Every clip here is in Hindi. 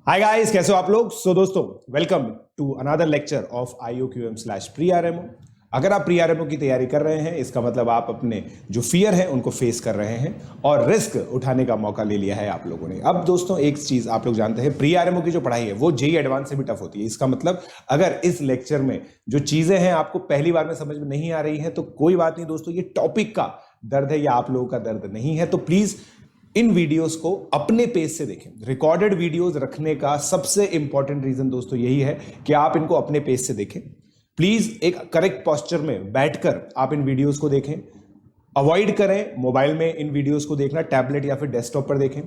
हाय गाइस, कैसे हो आप लोग। दोस्तों, welcome to another lecture of IOQM/प्री-आरएमओ। अगर आप प्री-आरएमओ की तैयारी कर रहे हैं, इसका मतलब आप अपने जो फियर है उनको फेस कर रहे हैं और रिस्क उठाने का मौका ले लिया है आप लोगों ने। अब दोस्तों, एक चीज आप लोग जानते हैं, प्री-आरएमओ की जो पढ़ाई है वो जेईई एडवांस से भी टफ होती है। इसका मतलब अगर इस लेक्चर में जो चीजें हैं आपको पहली बार में समझ में नहीं आ रही है तो कोई बात नहीं दोस्तों, ये टॉपिक का दर्द है या आप लोगों का दर्द नहीं है। तो प्लीज इन वीडियोस को अपने पेज से देखें। रिकॉर्डेड वीडियोस रखने का सबसे इंपॉर्टेंट रीजन दोस्तों यही है कि आप इनको अपने पेज से देखें। प्लीज एक करेक्ट पोस्चर में बैठकर आप इन वीडियोस को देखें। अवॉइड करें मोबाइल में इन वीडियोस को देखना, टैबलेट या फिर डेस्कटॉप पर देखें।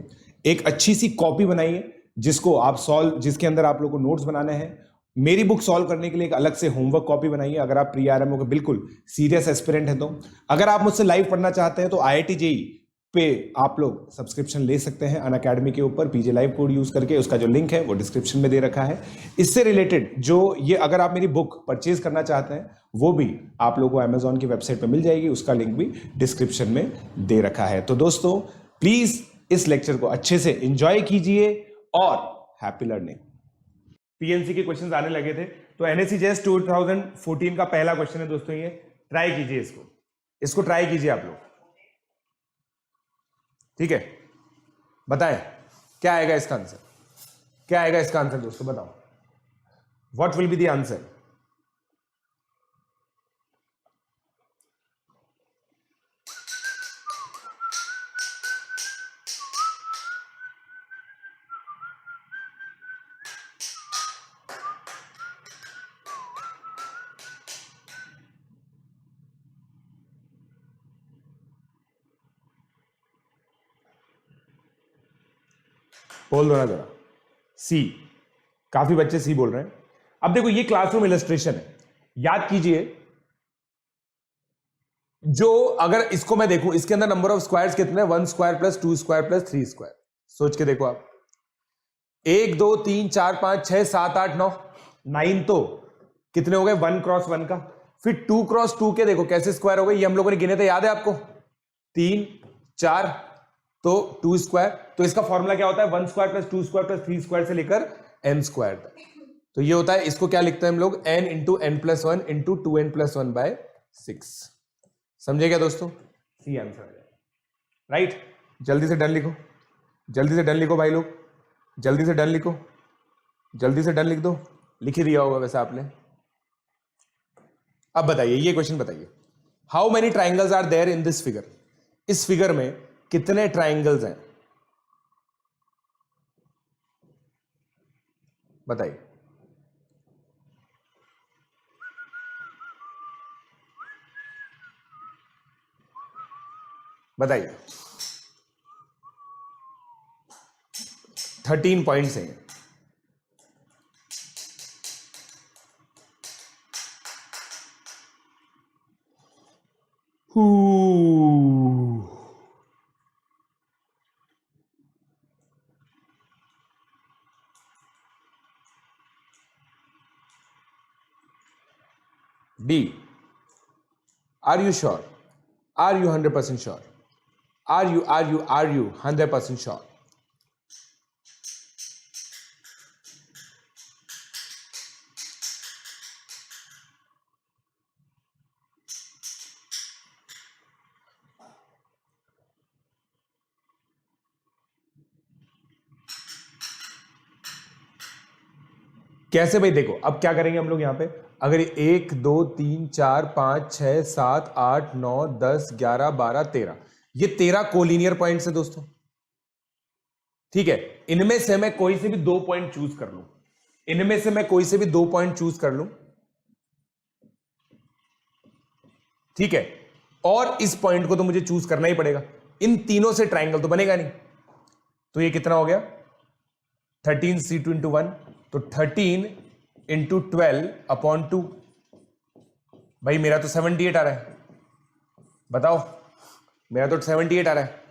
एक अच्छी सी कॉपी बनाइए जिसके अंदर आप लोग को नोट्स बनाने हैं। मेरी बुक सॉल्व करने के लिए एक अलग से होमवर्क कॉपी बनाइए अगर आप प्री-आरएमओ के बिल्कुल सीरियस एस्पिरेंट हैं तो। अगर आप मुझसे लाइव पढ़ना चाहते हैं तो IIT JEE पे आप लोग सब्सक्रिप्शन ले सकते हैं अनअकैडमी के ऊपर PJ लाइव कोड यूज करके। उसका जो लिंक है वो डिस्क्रिप्शन में दे रखा है। इससे रिलेटेड जो ये अगर आप मेरी बुक परचेज करना चाहते हैं वो भी आप लोगों को अमेजॉन की वेबसाइट पर मिल जाएगी, उसका लिंक भी डिस्क्रिप्शन में दे रखा है। तो दोस्तों, प्लीज इस लेक्चर को अच्छे से एंजॉय कीजिए और हैप्पी लर्निंग। PNC के क्वेश्चंस आने लगे थे तो NSE JS 2014 का पहला क्वेश्चन है दोस्तों, ये ट्राई कीजिए, इसको ट्राई कीजिए आप लोग, ठीक है। बताएं क्या आएगा इसका आंसर, क्या आएगा इसका आंसर दोस्तों, बताओ what will be the answer. बोल दो ना जरा। सी, काफी बच्चे सी बोल रहे हैं। अब देखो, ये क्लासरूम इलस्ट्रेशन है, याद कीजिए। जो अगर इसको मैं देखूं, इसके अंदर नंबर ऑफ स्क्वायर्स कितने हैं, 1 square plus 2 square plus 3 square. सोच के देखो आप, 1 2 3 4 5 6 7 8 9 9 तो कितने हो गए 1 क्रॉस 1 का। फिर 2 क्रॉस 2 के देखो कैसे स्क्वायर हो गए, ये हम लोगों ने गिने थे, याद है आपको, 3 4 तो 2 स्क्वायर। तो इसका फॉर्मूला क्या होता है, 1 square plus 2 square plus 3 square से लेकर n स्क्वायर तक। तो ये होता है, इसको क्या लिखते हैं हम लोग, n into n plus 1 into 2n plus 1 by 6। समझे क्या दोस्तों, सी आंसर है, राइट। जल्दी से डन लिखो, जल्दी से डन लिखो भाई लोग, जल्दी से डन लिखो, जल्दी से डन लिख दो। लिख ही दिया होगा वैसे आपने। अब बताइए, ये क्वेश्चन बताइए, how many triangles are there in this figure. इस फिगर में कितने ट्राइंगल्स हैं, बताइए। बताइए, 13 पॉइंट्स हैं। D, are you sure, are you 100% sure, are you 100% sure। कैसे भाई, देखो अब क्या करेंगे हम लोग यहां पे, अगर 1 2 3 4 5 6 7 8 9 10 11 12 13, ये 13 कोलिनियर पॉइंट्स है दोस्तों, ठीक है। इनमें से मैं कोई से भी 2 पॉइंट चूज कर लूं, इनमें से मैं कोई से भी 2 पॉइंट चूज कर लूं, ठीक है। और इस पॉइंट को तो मुझे चूज करना ही पड़ेगा, इन तीनों से ट्राइंगल तो बनेगा नहीं। तो ये कितना हो गया, 13c2 इंटू 1, तो 13 इंटू 12 अपॉन 2। भाई मेरा तो 78 आ रहा है, बताओ, मेरा तो 78 आ रहा है,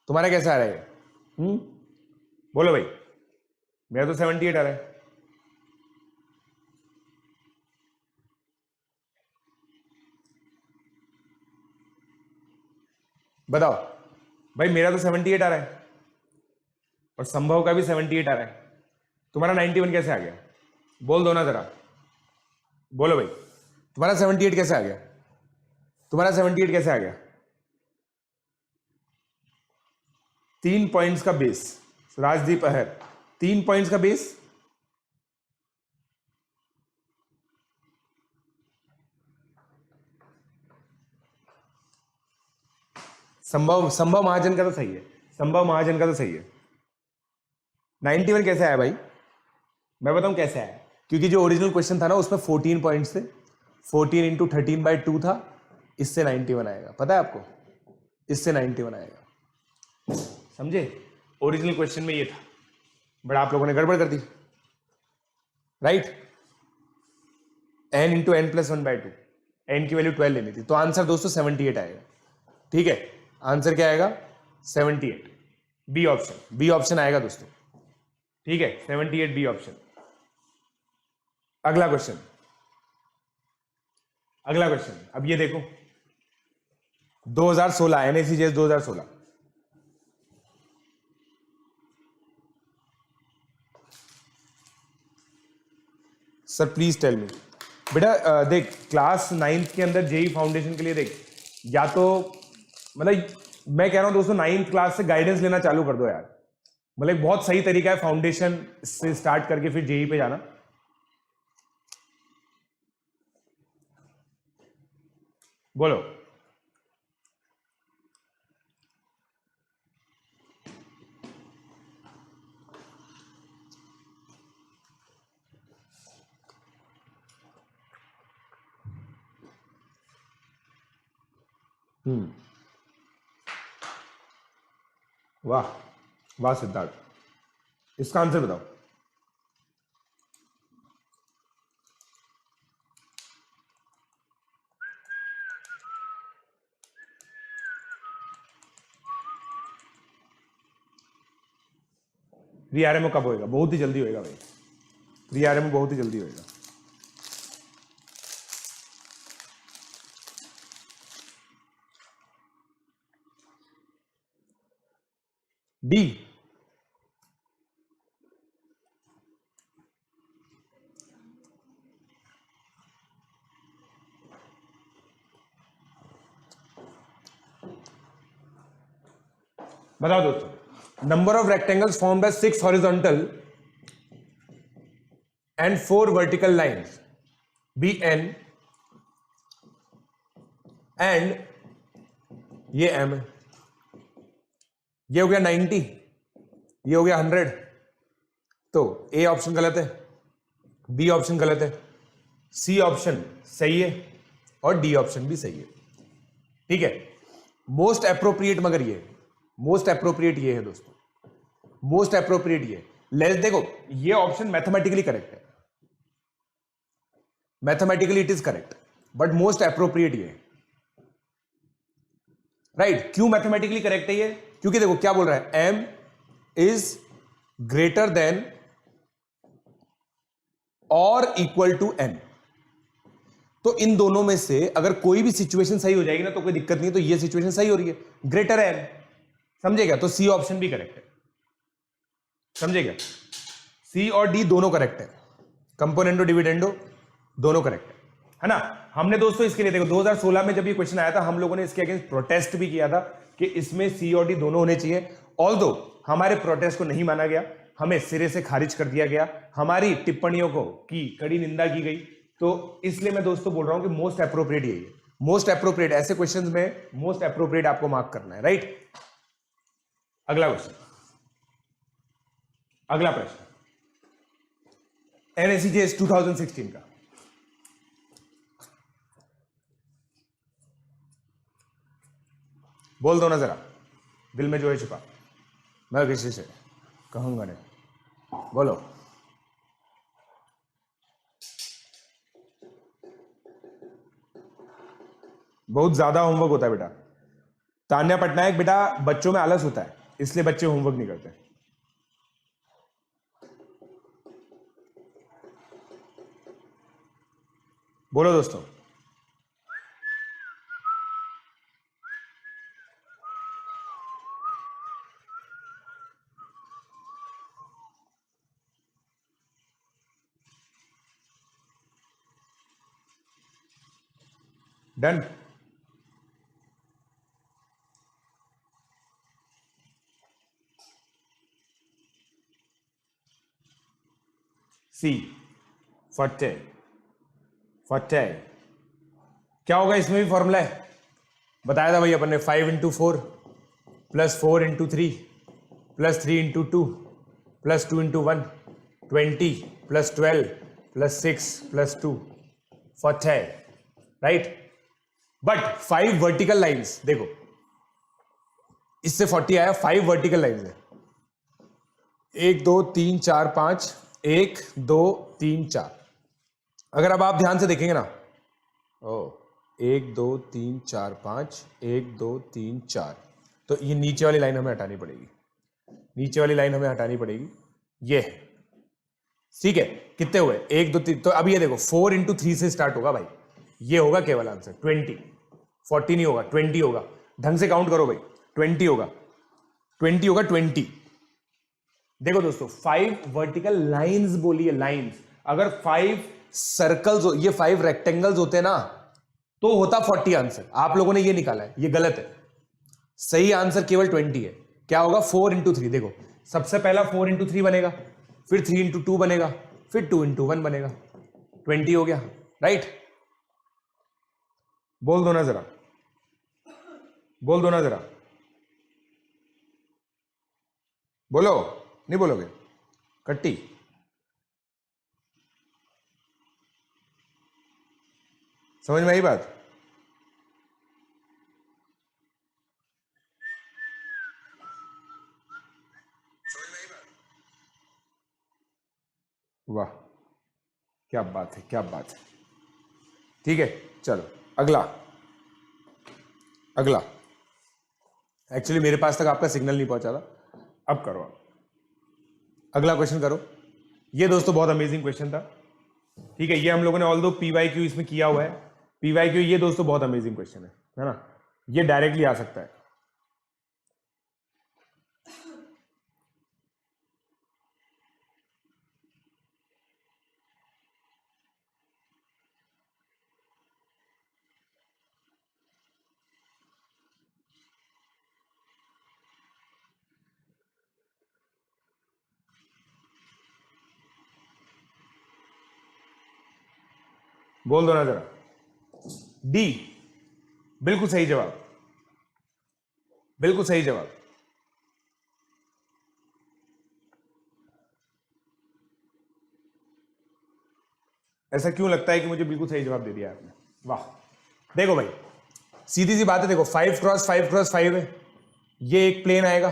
तुम्हारा कैसा आ रहा है? बोलो भाई, मेरा तो 78 आ रहा है। बताओ भाई, मेरा तो 78 आ रहा है और संभव का भी 78 आ रहा है। तुम्हारा 91 कैसे आ गया? बोल दो ना जरा, बोलो भाई, तुम्हारा 78 कैसे आ गया? तुम्हारा 78 कैसे आ गया? 3 पॉइंट्स का बेस, राजदीप अहर, 3 पॉइंट्स का बेस। संभव महाजन का तो सही है, संभव महाजन का तो सही है। 91 कैसे आया भाई? मैं बताऊं कैसे आया, क्योंकि जो ओरिजिनल क्वेश्चन था ना उसमें 14 पॉइंट्स थे, 14 इंटू 13/2 था, इससे 91 आएगा। पता है आपको, इससे 91 आएगा, समझे? ओरिजिनल क्वेश्चन में ये था, बट आप लोगों ने गड़बड़ कर दी, right? n into N plus 1/2, n की वैल्यू 12 लेनी थी, तो आंसर दोस्तों 78 आएगा। ठीक है, आंसर क्या आएगा? 78, बी ऑप्शन, बी ऑप्शन आएगा दोस्तों। ठीक है, 78 बी ऑप्शन। अगला क्वेश्चन, अगला क्वेश्चन, अब ये देखो 2016, एनएसीजेएस 2016। सर प्लीज टेल मी बेटा, देख क्लास 9th के अंदर जेई फाउंडेशन के लिए देख, या तो मतलब मैं कह रहा हूं दोस्तों 9th क्लास से गाइडेंस लेना चालू कर दो यार। मतलब बहुत सही तरीका है फाउंडेशन से स्टार्ट करके फिर जेई पे जाना। बोलो। वाह वाह सिद्धार्थ, इसका आंसर बताओ। रीआरएमओ कब होएगा? बहुत ही जल्दी होएगा भाई, रीआरएमओ बहुत ही जल्दी होएगा। डी, बताओ दोस्तों। Number of rectangles form by 6 horizontal and 4 vertical lines be n and ये एम है। ये हो गया 90, ये हो गया 100, तो ए ऑप्शन गलत है, बी ऑप्शन गलत है, सी ऑप्शन सही है और डी ऑप्शन भी सही है। ठीक है, मोस्ट अप्रोप्रिएट मगर ये, मोस्ट अप्रोप्रिएट ये है दोस्तों, मोस्ट अप्रोप्रिएट ये। लेस देखो, ये ऑप्शन मैथमेटिकली करेक्ट है, mathematically it is correct, but most appropriate ये है, राइट? क्यों मैथमेटिकली करेक्ट है ये? क्योंकि देखो क्या बोल रहा है, एम इज ग्रेटर देन और इक्वल टू एन। तो इन दोनों में से अगर कोई भी सिचुएशन सही हो जाएगी ना तो कोई दिक्कत नहीं है, तो ये सिचुएशन सही हो रही है, ग्रेटर एन, समझेगा? तो सी ऑप्शन भी करेक्ट है, समझेगा? सी और डी दोनों करेक्ट है, कंपोनेंडो डिविडेंडो दोनों करेक्ट है ना? हमने दोस्तों इसके लिए देखो 2016 में जब ये क्वेश्चन आया था, हम लोगों ने इसके अगेंस्ट प्रोटेस्ट भी किया था कि इसमें सी और डी दोनों होने चाहिए। ऑल्दो हमारे प्रोटेस्ट को नहीं माना गया, हमें सिरे से खारिज कर दिया गया, हमारी टिप्पणियों को की कड़ी निंदा की गई, तो इसलिए मैं दोस्तों बोल रहा हूं कि मोस्ट अप्रोप्रिएट यही है, मोस्ट अप्रोप्रिएट। ऐसे क्वेश्चंस में मोस्ट अप्रोप्रिएट आपको मार्क करना है, राइट? अगला क्वेश्चन, अगला प्रश्न, एनएससीजेएस 2016 का। बोल दो ना जरा, दिल में जो है छुपा, मैं किसी से कहूंगा नहीं, बोलो। बहुत ज्यादा होमवर्क होता है बेटा। तान्या पटनायक, बेटा बच्चों में आलस होता है, इसलिए बच्चे होमवर्क नहीं करते। बोलो दोस्तों। डन। सी 40 40 क्या होगा, इसमें भी फॉर्मूला है, बताया था भाई अपन ने, 5 × 4 plus 4 × 3 plus 3 × 2 plus 2 × 1 20 plus 12 plus 6 plus 2 40, right. But 5 vertical lines, देखो इससे 40 आया, 5 वर्टिकल लाइंस है, 1 2 3 4 5, 1 2 3 4। अगर अब आप ध्यान से देखेंगे ना, ओ 1 2 3 4 5, 1 2 3 4, तो ये नीचे वाली लाइन हमें हटानी पड़ेगी, नीचे वाली लाइन हमें हटानी पड़ेगी, ये, ठीक है। कितने हुए, 1 2 3, तो अब ये देखो 4 × 3 से स्टार्ट होगा भाई, ये होगा केवल आंसर 20, 40 नहीं होगा, 20 होगा, ढंग से काउंट करो भाई, 20 होगा, 20 होगा, 20। देखो दोस्तों 5 वर्टिकल लाइंस बोलिए, लाइंस, अगर 5 सर्कल्स, ये 5 रेक्टेंगल्स होते ना तो होता 40 आंसर, आप लोगों ने ये निकाला है, ये गलत है, सही आंसर केवल 20 है। क्या होगा, 4 × 3, देखो सबसे पहला 4 × 3 बनेगा, फिर 3 × 2 बनेगा, फिर 2 × 1 बनेगा, 20 हो गया, राइट। बोल दो ना जरा, बोल दो ना जरा, बोलो, नहीं बोलोगे, कट्टी, समझ में आई बात? वाह, क्या बात है, क्या बात है, ठीक है। चलो अगला, अगला, एक्चुअली मेरे पास तक आपका सिग्नल नहीं पहुंचा था, अब करो आप अगला क्वेश्चन करो। ये दोस्तों बहुत अमेजिंग क्वेश्चन था, ठीक है। ये हम लोगों ने ऑल दो PYQ इसमें किया हुआ है, PYQ, ये दोस्तों बहुत अमेजिंग क्वेश्चन है ना, ये डायरेक्टली आ सकता है। बोल दो ना जरा, डी, बिल्कुल सही जवाब, बिल्कुल सही जवाब। ऐसा क्यों लगता है कि मुझे बिल्कुल सही जवाब दे दिया आपने, वाह। देखो भाई सीधी सी बात है, देखो 5 × 5 × 5 है, ये एक प्लेन आएगा,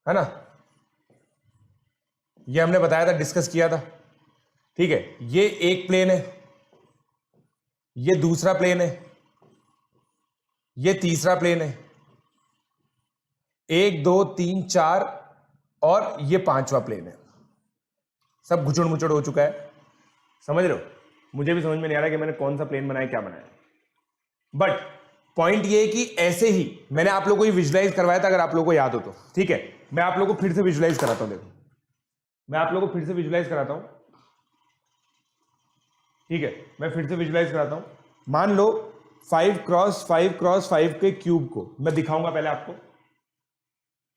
है ना, ये हमने बताया था, डिस्कस किया था, ठीक है। ये एक प्लेन है, ये दूसरा प्लेन है, ये तीसरा प्लेन है, 1 2 3 4, और ये 5वां प्लेन है। सब घुचड़ मुचड़ हो चुका है, समझ रहे हो, मुझे भी समझ में नहीं आ रहा कि मैंने कौन सा प्लेन बनाया, क्या बनाया। बट पॉइंट ये है कि ऐसे ही मैंने आप लोगों को विजुलाइज करवाया था, अगर आप लोगों को याद हो तो, ठीक है। मैं आप लोगों को फिर से विजुलाइज कराता हूं, देखो मैं आप लोगों को फिर से विजुलाइज कराता हूं, ठीक है, मैं फिर से विजुलाइज कराता हूं। मान लो 5 × 5 × 5 के क्यूब को मैं दिखाऊंगा पहले आपको,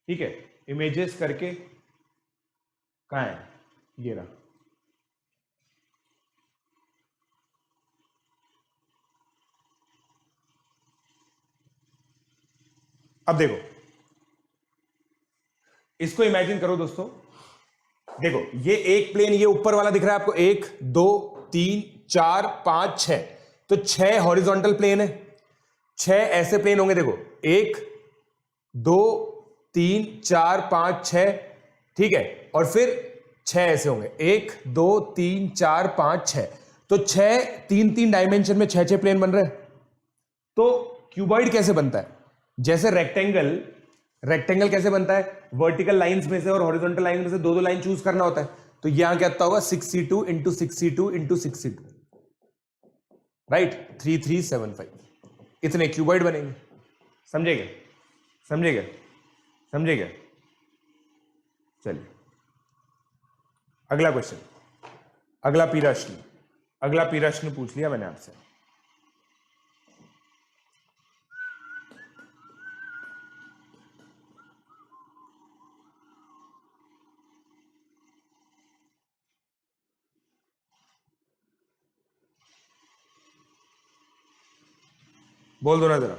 ठीक है, इमेजेस करके, कहां है, ये रहा, अब देखो इसको इमेजिन करो दोस्तों, देखो ये एक प्लेन, ये ऊपर वाला दिख रहा है आपको, 1 2 3 4 5 6, तो 6 हॉरिजॉन्टल प्लेन है, 6 ऐसे प्लेन होंगे, देखो 1 2 3 4 5 6, ठीक है, और फिर 6 ऐसे होंगे, 1 2 3 4 5 6, तो 6 3 3 डायमेंशन में 6 6 प्लेन बन रहे हैं। तो क्यूबॉइड कैसे बनता है, जैसे रेक्टेंगल, रेक्टेंगल कैसे बनता है, वर्टिकल लाइंस में से और हॉरिजॉन्टल लाइन में से दो दो लाइन चूज करना होता है, तो यहां क्या होगा, 6c2 × 6c2 × 6c2, राइट, 3375, इतने क्यूबॉइड बनेंगे, समझे क्या, समझे क्या, समझे क्या। चलिए अगला क्वेश्चन, अगला पी राशि, अगला प्रश्न पूछ लिया मैंने आपसे। बोल दो ना जरा।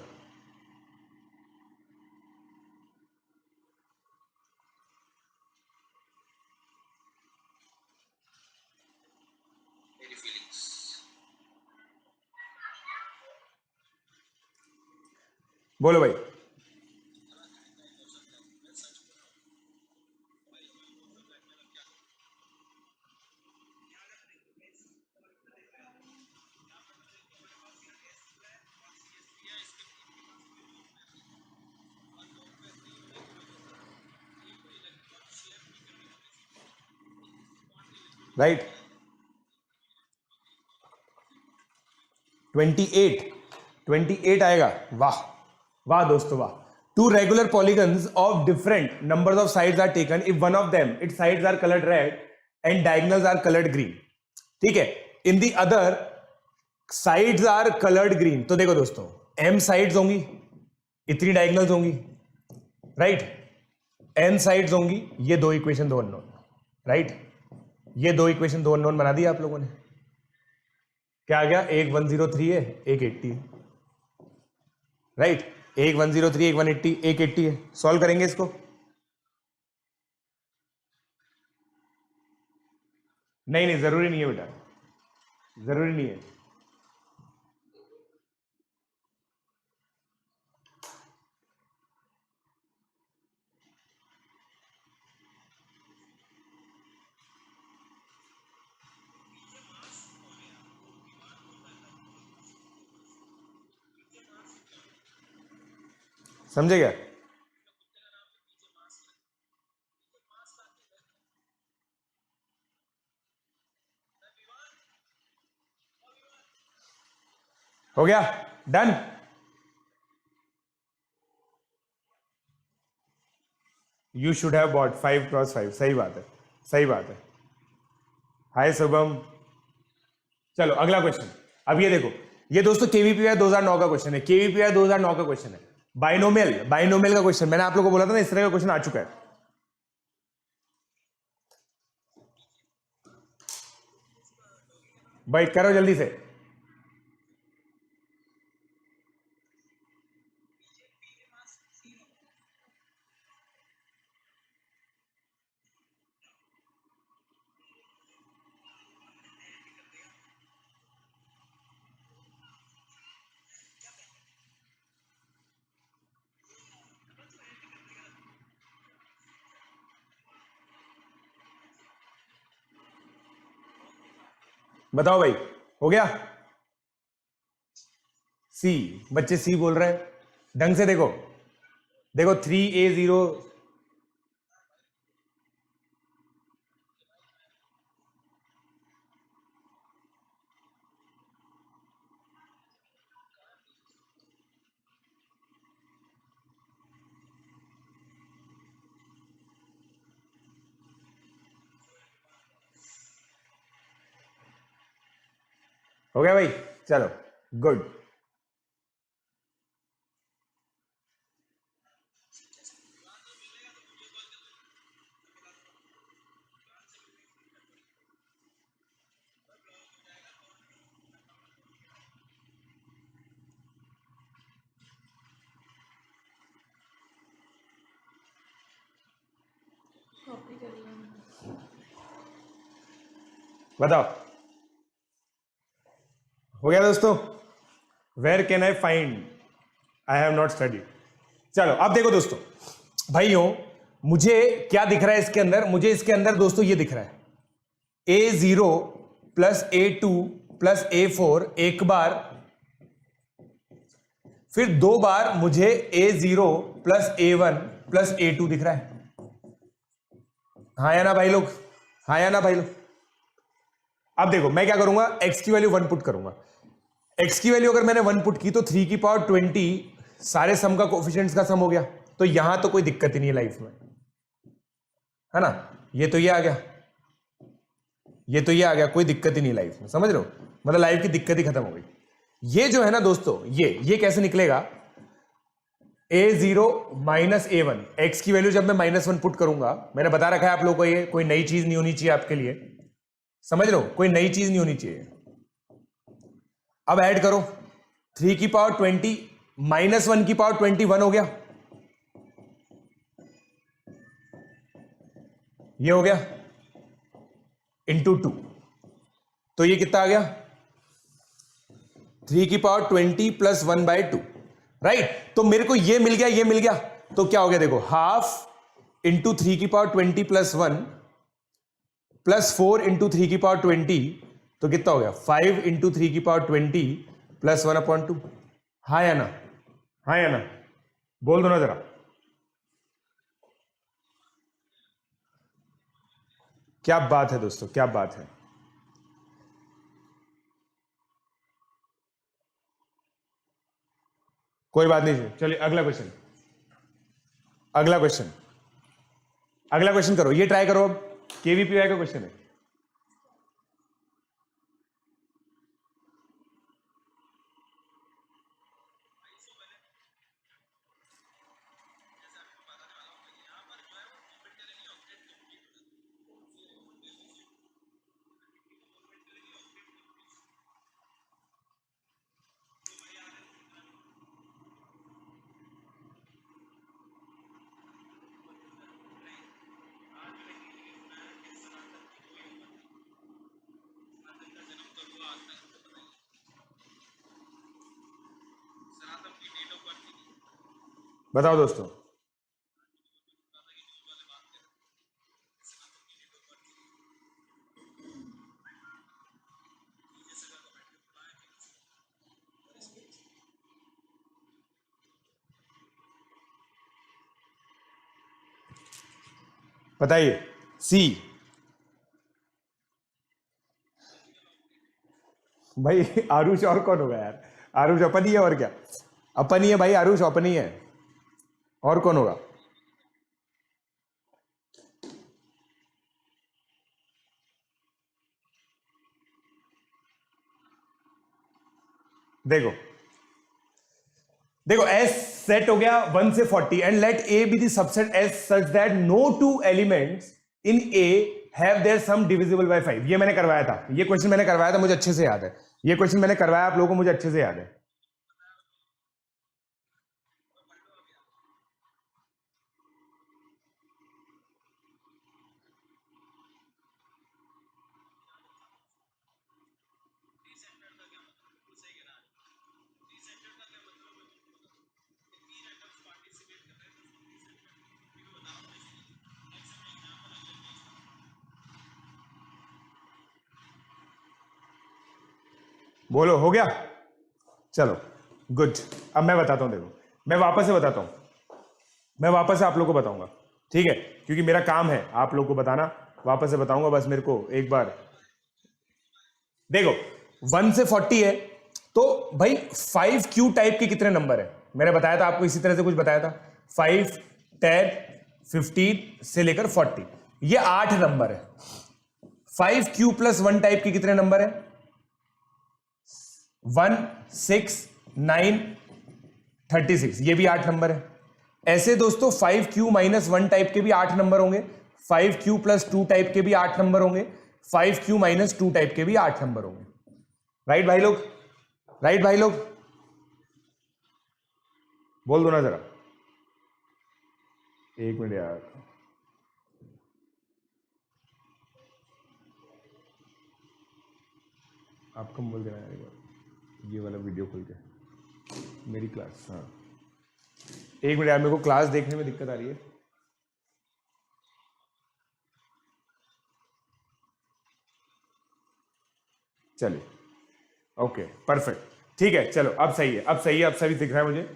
बोलो भाई। राइट। 28 आएगा। वाह वाह दोस्तों वाह। Two regular polygons of different numbers of sides are taken if one of them its sides are coloured red and diagonals are coloured green. ठीक है, in the other sides are coloured green. तो देखो दोस्तों, m साइड्स होंगी, इतनी डायगोनल्स होंगी, राइट। n साइड्स होंगी, ये दो इक्वेशन दो अननोन, राइट। ये दो इक्वेशन दो अननोन बना दिया आप लोगों ने। क्या आ गया? एक 103 है, एक 80 है, राइट। एक 103, एक 180, एक 80 है। सॉल्व करेंगे इसको। नहीं नहीं, जरूरी नहीं है बेटा, जरूरी नहीं है। समझे क्या? हो गया, done. You should have bought 5x5। सही बात है, सही बात है। हाय शुभम। चलो अगला क्वेश्चन। अब ये देखो, ये दोस्तों केवीपीआई 2009 का क्वेश्चन है। केवीपीआई 2009 का क्वेश्चन है। बाइनोमियल, बाइनोमियल का क्वेश्चन मैंने आप लोगों को बोला था ना, इस तरह का क्वेश्चन आ चुका है। भाई करो जल्दी से। बताओ भाई, हो गया? सी, बच्चे सी बोल रहे हैं। ढंग से देखो, देखो 3a0। हो गया भाई, चलो गुड। बताओ, हो गया दोस्तों? Where can I find? I have not study. चलो अब देखो दोस्तों, भाइयों मुझे क्या दिख रहा है इसके अंदर? मुझे इसके अंदर दोस्तों ये दिख रहा है a0 plus a2 plus a4 एक बार, फिर दो बार मुझे a0 plus a1 plus a2 दिख रहा है। हाँ या ना भाई लोग? हाँ या ना भाई लोग? अब देखो मैं क्या करूंगा, x की वैल्यू 1 पुट करूंगा। x की वैल्यू अगर मैंने 1 पुट की तो 3 की पावर 20 सारे सम का कोफिशिएंट्स का सम हो गया। तो यहां तो कोई दिक्कत ही नहीं है लाइफ में, है ना। ये तो ये आ गया, ये तो ये आ गया, कोई दिक्कत ही नहीं लाइफ में, समझ रहे हो। मतलब लाइफ की दिक्कत ही खत्म हो गई। ये जो है ना दोस्तों, ये कैसे निकलेगा, a0 माइनस a1, x की वैल्यू जब मैं -1 पुट करूंगा, मैंने बता रखा है आप लोगों को, ये कोई नई चीज नहीं होनी चाहिए आपके लिए, समझ लो, कोई नई चीज नहीं होनी चाहिए। अब ऐड करो, 3 की पावर 20 माइनस 1 की पावर 21 हो गया, ये हो गया इंटू 2, तो ये कितना आ गया, 3 की पावर 20 प्लस 1/2, राइट। तो मेरे को ये मिल गया, ये मिल गया, तो क्या हो गया देखो, हाफ इंटू 3 की पावर 20 प्लस 1 प्लस 4 इंटू 3 की पावर 20, तो कितना हो गया, 5 इंटू 3 की पावर 20 प्लस 1/2। हाँ या ना, हाँ या ना, बोल दो ना जरा। क्या बात है दोस्तों, क्या बात है। कोई बात नहीं, चलिए अगला क्वेश्चन, अगला क्वेश्चन, अगला क्वेश्चन करो, ये ट्राई करो। अब केवीपीवाई का क्वेश्चन है। बताओ दोस्तों, बताइए। सी, भाई आरुष और कौन होगा यार, आरुष अपन ही है, और क्या, अपन ही है भाई, आरुष अपन ही है, और कौन होगा। देखो देखो, S सेट हो गया 1 से 40 and let A be the subset S such that no two elements in A have their sum divisible by 5। ये मैंने करवाया था, ये क्वेश्चन मैंने करवाया था, मुझे अच्छे से याद है, ये क्वेश्चन मैंने करवाया आप लोगों को, मुझे अच्छे से याद है। बोलो, हो गया, चलो गुड। अब मैं बताता हूं, देखो मैं वापस से बताता हूं, मैं वापस से आप लोगों को बताऊंगा, ठीक है, क्योंकि मेरा काम है आप लोगों को बताना, वापस से बताऊंगा, बस मेरे को एक बार देखो। 1 से 40 है, तो भाई 5Q टाइप के कितने नंबर है, मैंने बताया था आपको, इसी तरह से कुछ बताया था, 5, 10, 15 से लेकर 40, ये 8 नंबर है। 5Q प्लस 1 टाइप के कितने नंबर है, 1, 6, 9, 36, ये भी 8 नंबर है। ऐसे दोस्तों 5Q माइनस 1 टाइप के भी 8 नंबर होंगे, 5Q प्लस 2 टाइप के भी 8 नंबर होंगे, 5Q माइनस 2 टाइप के भी 8 नंबर होंगे। राइट भाई लोग, राइट भाई लोग, बोल दो ना जरा, एक मिनट यार, आपको बोल देना यार, ये वाला वीडियो खोल के मेरी क्लास, हाँ एक मिनट यार, मेरे को क्लास देखने में दिक्कत आ रही है। चलिए ओके परफेक्ट, ठीक है, चलो अब सही है, अब सही है, अब सही दिख रहा है मुझे।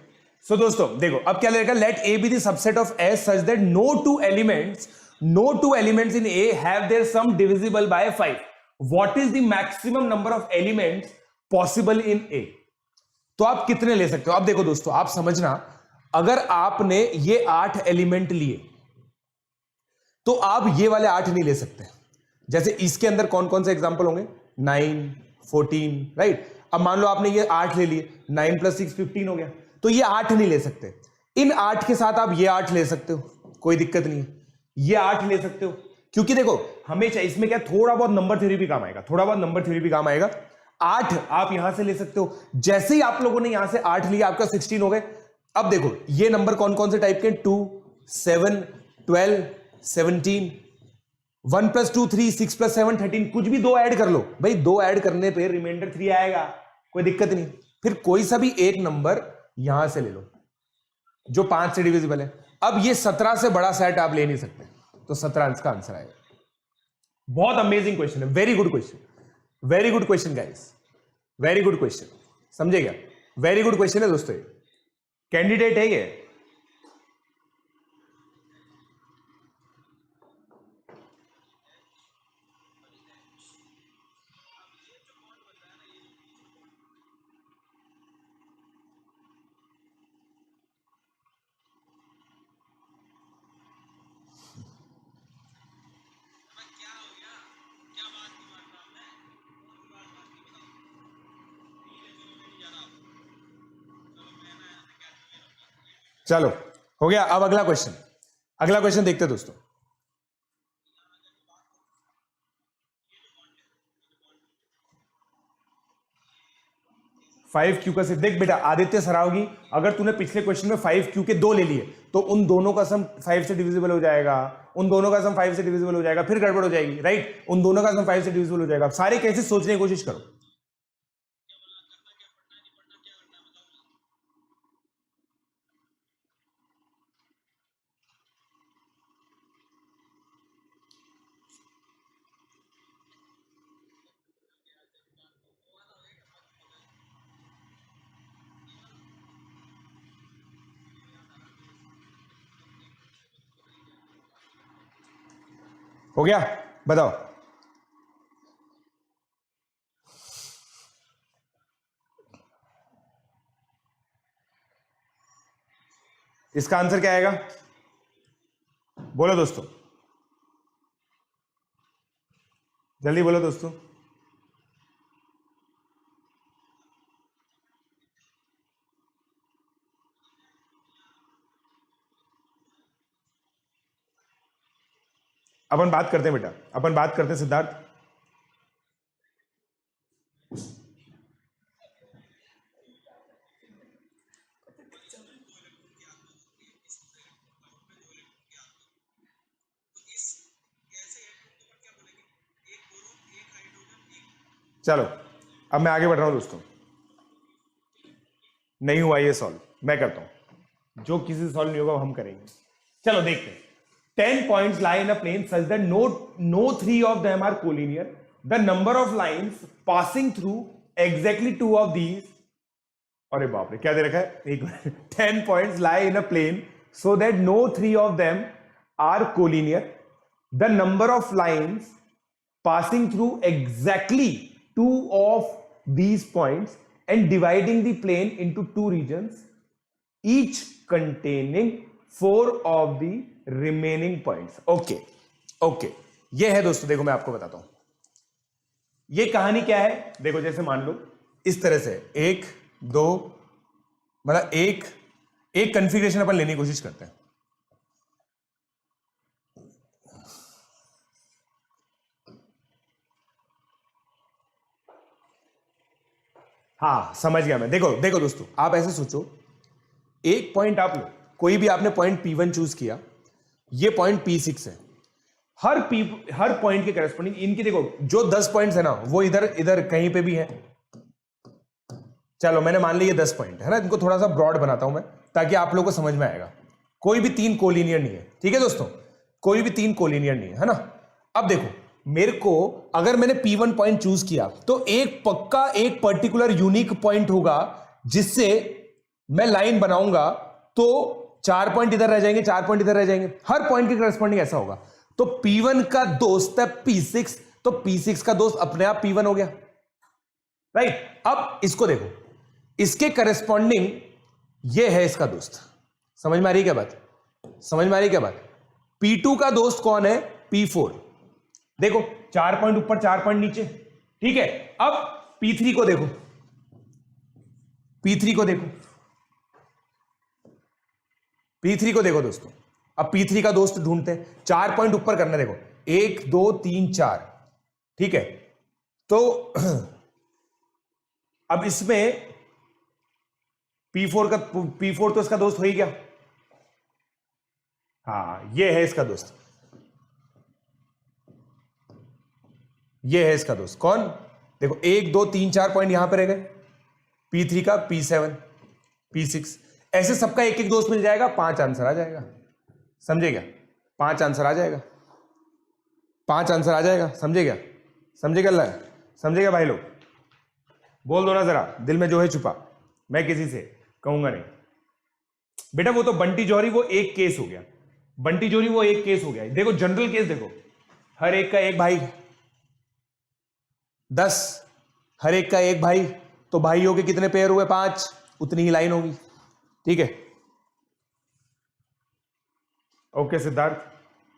सो दोस्तों देखो, अब क्या लगेगा, let A be the subset of S such that no two elements in A have their sum divisible by 5। What is the maximum number of elements possible in A. तो आप कितने ले सकते हो, अब देखो दोस्तों, आप समझना, अगर आपने ये 8 एलिमेंट लिए तो आप ये वाले 8 नहीं ले सकते। जैसे इसके अंदर कौन कौन से एग्जांपल होंगे, 9, 14, राइट। अब मान लो आपने ये 8 ले लिए, 9 + 6 15 हो गया, तो ये 8 नहीं ले सकते। इन 8 के साथ आप ये 8 ले सकते हो, कोई दिक्कत नहीं है, ये 8 ले सकते हो, क्योंकि देखो हमेशा इसमें क्या थोड़ा बहुत नंबर थ्योरी भी काम आएगा, थोड़ा बहुत नंबर थ्योरी भी काम आएगा। 8 आप यहां से ले सकते हो, जैसे ही आप लोगों ने यहां से 8 लिया आपका 16 हो गए। अब देखो ये नंबर कौन कौन से टाइप के, 2 7 12 17, 1 + 2 3, 6 + 7 13, कुछ भी 2 ऐड कर लो भाई, 2 ऐड करने पे रिमाइंडर 3 आएगा, कोई दिक्कत नहीं। फिर कोई सा भी एक नंबर यहां से ले लो जो 5 से डिविजिबल है। अब ये 17 से बड़ा सेट आप ले नहीं सकते, तो 17 इसका आंसर आएगा। बहुत अमेजिंग क्वेश्चन है, very good question, very good question guys, very good question, समझे क्या? वेरी गुड क्वेश्चन है दोस्तों, कैंडिडेट है ये। चलो हो गया। अब अगला क्वेश्चन, अगला क्वेश्चन देखते हैं दोस्तों। फाइव क्यू का सिर्फ देख बेटा आदित्य सरावगी, अगर तूने पिछले क्वेश्चन में 5Q के 2 ले लिए तो उन दोनों का सम 5 से डिविजिबल हो जाएगा, उन दोनों का सम 5 से डिविजिबल हो जाएगा, फिर गड़बड़ हो जाएगी, राइट। उन दोनों का सम 5 से डिविजिबल हो जाएगा। सारे कैसे सोचने की कोशिश करो। हो गया, बताओ। इसका आंसर क्या आएगा, बोलो दोस्तों, जल्दी बोलो दोस्तों। अपन बात करते हैं बेटा, अपन बात करते हैं सिद्धार्थ। चलो अब मैं आगे बढ़ रहा हूं दोस्तों, नहीं हुआ ये सॉल्व, मैं करता हूं, जो किसी से सॉल्व नहीं होगा हम करेंगे। चलो देखते हैं। 10 points lie in a plane such that no 3 of them are collinear. The number of lines passing through exactly 2 of these, अरे बाप रे क्या दे रखा है, एक 10 points lie in a plane so that no 3 of them are collinear. The number of lines passing through exactly 2 of these points and dividing the plane into 2 regions, each containing 4 of the remaining points. Okay okay, ये है दोस्तों, देखो मैं आपको बताता हूं ये कहानी क्या है। देखो जैसे मान लो इस तरह से 1 2, मतलब एक कॉन्फ़िगरेशन अपन लेने की कोशिश करते हैं। हाँ समझ गया मैं। देखो देखो दोस्तों, आप ऐसे सोचो, एक पॉइंट आप लो, कोई भी आपने पॉइंट P1 चूज किया, ये पॉइंट P6 है, हर पॉइंट के करस्पॉन्डिंग इनकी देखो जो 10 पॉइंट्स है ना वो इधर इधर कहीं पे भी है। चलो मैंने मान लिया ये 10 पॉइंट है ना, इनको थोड़ा सा ब्रॉड बनाता हूं मैं ताकि आप लोगों को समझ में आएगा। कोई भी 3 कोलिनियर नहीं है, ठीक है दोस्तों, कोई भी 3 कोलिनियर नहीं है ना। अब देखो मेरे को अगर मैंने P1 पॉइंट चूज किया तो एक पक्का एक पर्टिकुलर यूनिक पॉइंट होगा जिससे मैं लाइन बनाऊंगा, तो 4 पॉइंट इधर रह जाएंगे, 4 पॉइंट इधर रह जाएंगे, हर पॉइंट के करस्पॉन्डिंग ऐसा होगा। तो P1 का दोस्त है P6, तो P6 का दोस्त अपने आप P1 हो गया, राइट। अब इसको देखो, इसके करस्पॉन्डिंग ये है इसका दोस्त, समझ में आ रही क्या बात, समझ में आ रही क्या बात। P2 का दोस्त कौन है, P4। देखो 4 पॉइंट ऊपर 4 पॉइंट नीचे, ठीक है। अब P3 को देखो, P3 को देखो, P3 को देखो दोस्तों। अब P3 का दोस्त ढूंढते हैं। 4 पॉइंट ऊपर करना, देखो 1 2 3 4, ठीक है। तो अब इसमें P4 तो इसका दोस्त हो ही गया। हाँ, ये है इसका दोस्त, ये है इसका दोस्त। कौन? देखो 1 2 3 4 पॉइंट यहां पर रह गए। P3 का P7 P6, ऐसे सबका एक एक दोस्त मिल जाएगा, 5 आंसर आ जाएगा। समझे क्या? 5 आंसर आ जाएगा, 5 आंसर आ जाएगा। समझे क्या? समझे क्या? समझे क्या भाई लोग? बोल दो ना जरा, दिल में जो है छुपा। मैं किसी से कहूंगा नहीं बेटा। वो तो बंटी जौहरी, वो एक केस हो गया। बंटी जौहरी वो एक केस हो गया। देखो जनरल केस देखो, हर एक का एक भाई, 10, हर एक का एक भाई, तो भाइयों के कितने पेयर हुए? 5, उतनी ही लाइन होगी, ठीक है। Okay Siddharth,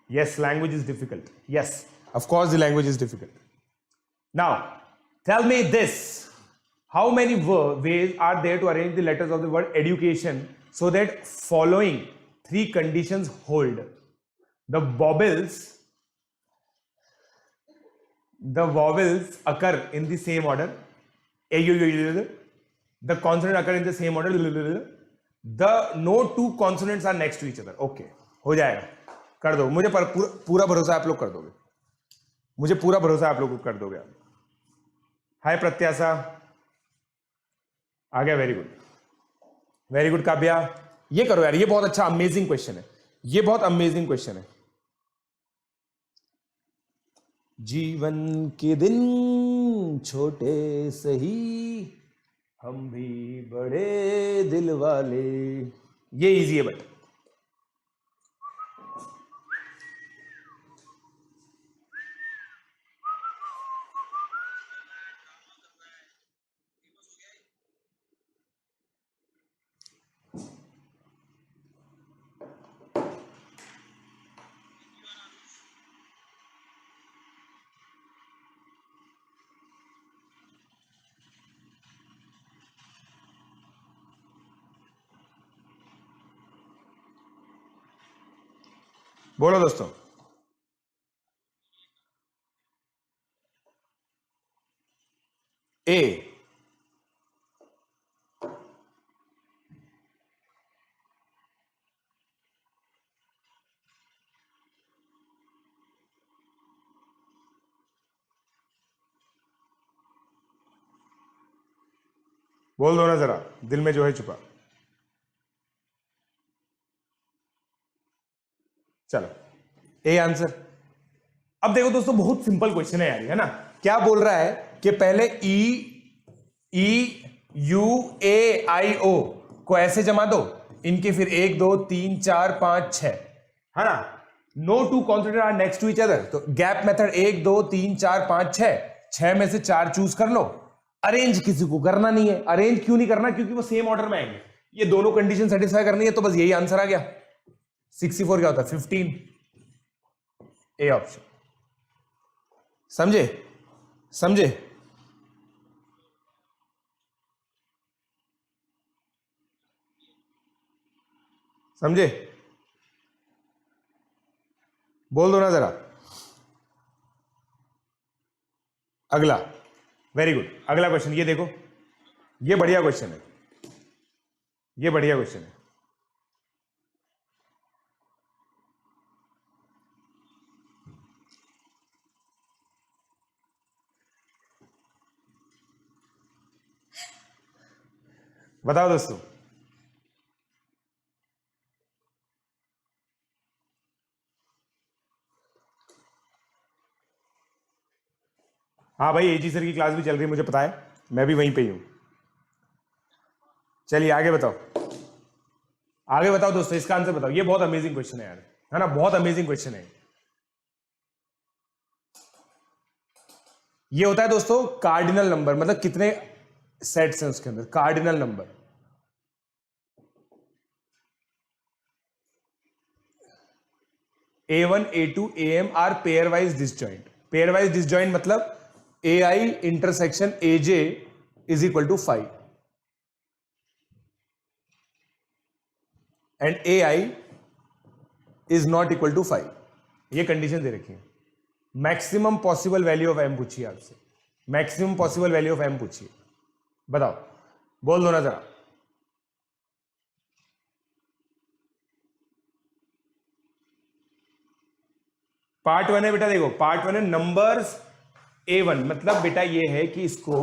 yes language is difficult, yes of course the language is difficult. Now tell me this, how many ways are there to arrange the letters of the word education so that following 3 conditions hold? The vowels occur in the same order, the consonants occur in the same order, the no 2 consonants are next to each other. Okay, हो जाएगा, कर दो। मुझे पूरा भरोसा आप लोग कर दोगे, मुझे पूरा भरोसा आप लोग कर दोगे। हाय प्रत्याशा आ गया, very good, very good. Kavya, ये करो यार, ये बहुत अच्छा अमेजिंग क्वेश्चन है, ये बहुत अमेजिंग क्वेश्चन है। जीवन के दिन छोटे सही, हम भी बड़े दिल वाले, ये इजी है बेटा। बोलो दोस्तों। ए, बोल दो ना जरा, दिल में जो है छुपा। चलो, ए आंसर। अब देखो दोस्तों, बहुत सिंपल क्वेश्चन है यार, है ना। क्या बोल रहा है कि पहले EUAIO को ऐसे जमा दो, इनके फिर 1 2 3 4 5 6, है ना। No 2 consonant are next to each other, तो गैप मेथड 1 2 3 4 5 6 में से 4 चूज कर लो। अरेंज किसी को करना नहीं है। अरेंज क्यों नहीं करना? क्योंकि वो सेम ऑर्डर में आएंगे। ये दोनों कंडीशन सेटिस्फाई करनी है, तो बस यही आंसर आ गया। 64 क्या होता है? 15, ए ऑप्शन। समझे? समझे? समझे? बोल दो ना जरा। अगला, वेरी गुड, अगला क्वेश्चन ये देखो, ये बढ़िया क्वेश्चन है, ये बढ़िया क्वेश्चन है। बताओ दोस्तों। हाँ भाई, एजी सर की क्लास भी चल रही है, मुझे पता है, मैं भी वहीं पे ही हूं। चलिए आगे बताओ, आगे बताओ दोस्तों, इसका आंसर बताओ। ये बहुत अमेजिंग क्वेश्चन है यार, है ना, बहुत अमेजिंग क्वेश्चन है। ये होता है दोस्तों कार्डिनल नंबर, मतलब कितने सेट्स हैं उसके अंदर, cardinal number. A1 A2 AM are pairwise disjoint. Pairwise disjoint मतलब A i intersection A j is equal to 5 and A i is not equal to 5। ये कंडीशन दे रखी है। Maximum possible value of M पूछिए आपसे, maximum possible value of M पूछिए, बताओ, बोल दो ना जरा। पार्ट 1 है बेटा, देखो पार्ट 1 है नंबर्स A1, मतलब बेटा ये है कि इसको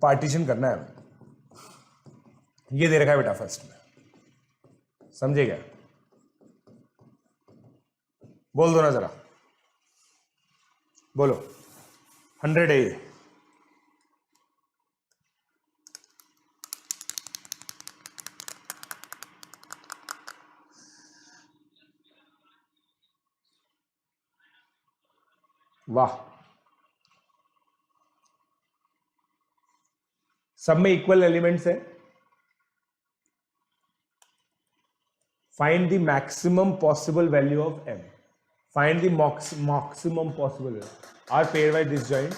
पार्टीशन करना है। ये दे रखा है बेटा फर्स्ट में, समझेगा? बोल दो ना जरा, बोलो। 100 है ये। वाह, सब में इक्वल एलिमेंट्स है। Find the maximum possible value of m, find the maximum possible are pairwise disjoint